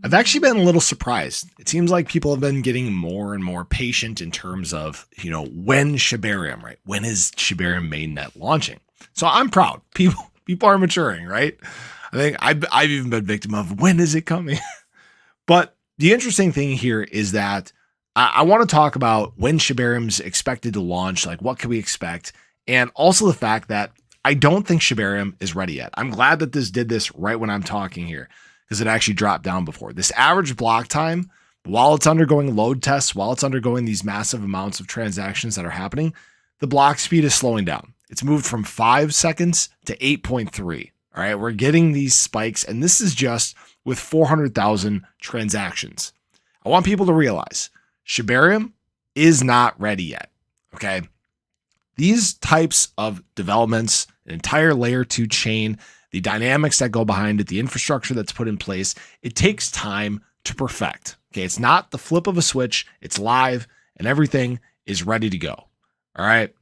I've actually been a little surprised. It seems like people have been getting more and more patient in terms of, when Shibarium, right? When is Shibarium mainnet launching? So I'm proud. People are maturing, right? I think I've even been victim of when is it coming? But the interesting thing here is that I want to talk about when Shibarium's expected to launch, like what can we expect? And also the fact that I don't think Shibarium is ready yet. I'm glad that this did this right when I'm talking here because it actually dropped down before. This average block time, while it's undergoing load tests, while it's undergoing these massive amounts of transactions that are happening, the block speed is slowing down. It's moved from 5 seconds to 8.3. All right, we're getting these spikes, and this is just with 400,000 transactions. I want people to realize Shibarium is not ready yet. Okay. These types of developments, an entire layer 2 chain, the dynamics that go behind it, the infrastructure that's put in place, it takes time to perfect. Okay. It's not the flip of a switch. It's live and everything is ready to go. All right.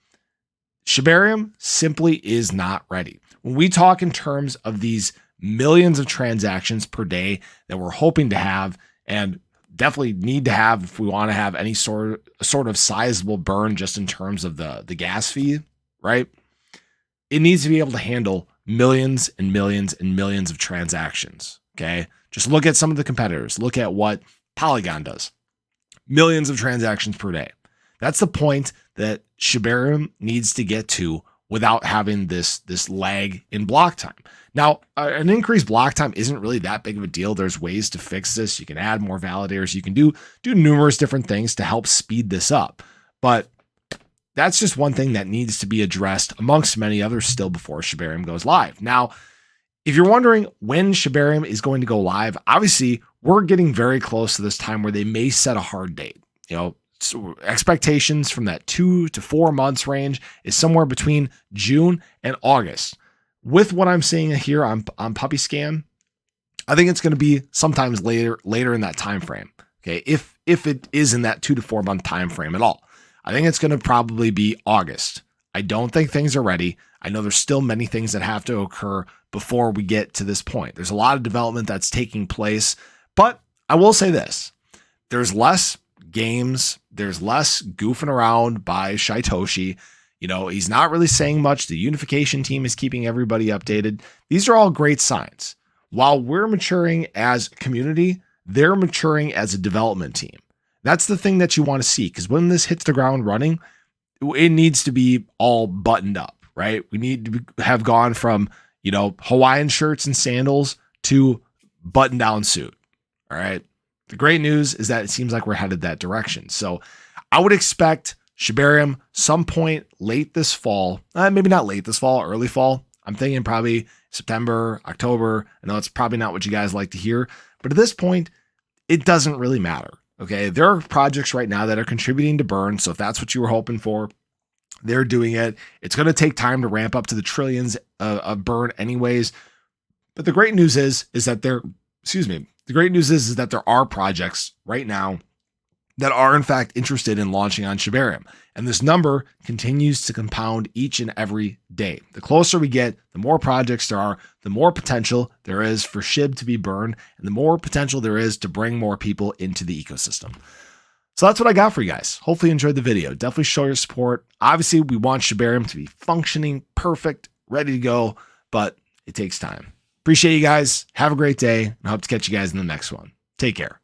Shibarium simply is not ready. When we talk in terms of these millions of transactions per day that we're hoping to have and definitely need to have if we want to have any sort of sizable burn just in terms of the gas fee, right? It needs to be able to handle millions and millions and millions of transactions, okay? Just look at some of the competitors. Look at what Polygon does. Millions of transactions per day. That's the point that Shibarium needs to get to without having this lag in block time. Now, an increased block time isn't really that big of a deal. There's ways to fix this. You can add more validators. You can do numerous different things to help speed this up. But that's just one thing that needs to be addressed amongst many others still before Shibarium goes live. Now, if you're wondering when Shibarium is going to go live, obviously we're getting very close to this time where they may set a hard date. So expectations from that 2 to 4 months range is somewhere between June and August. With what I'm seeing here on Puppy Scan, I think it's going to be sometimes later in that time frame. Okay, if it is in that 2 to 4 month time frame at all, I think it's going to probably be August. I don't think things are ready. I know there's still many things that have to occur before we get to this point. There's a lot of development that's taking place, but I will say this: there's less games, there's less goofing around by Shaitoshi. He's not really saying much. The unification team is keeping everybody updated. These are all great signs. While we're maturing as a community, they're maturing as a development team. That's the thing that you want to see, because when this hits the ground running, it needs to be all buttoned up, right? We need to have gone from, Hawaiian shirts and sandals to button down suit. All right. The great news is that it seems like we're headed that direction. So I would expect Shibarium some point late this fall, maybe not late this fall, early fall. I'm thinking probably September, October. I know it's probably not what you guys like to hear, but at this point, it doesn't really matter. Okay. There are projects right now that are contributing to burn. So if that's what you were hoping for, they're doing it. It's going to take time to ramp up to the trillions of burn anyways. But the great news is that the great news is that there are projects right now that are in fact interested in launching on Shibarium. And this number continues to compound each and every day. The closer we get, the more projects there are, the more potential there is for SHIB to be burned, and the more potential there is to bring more people into the ecosystem. So that's what I got for you guys. Hopefully you enjoyed the video. Definitely show your support. Obviously, we want Shibarium to be functioning, perfect, ready to go, but it takes time. Appreciate you guys. Have a great day, and I hope to catch you guys in the next one. Take care.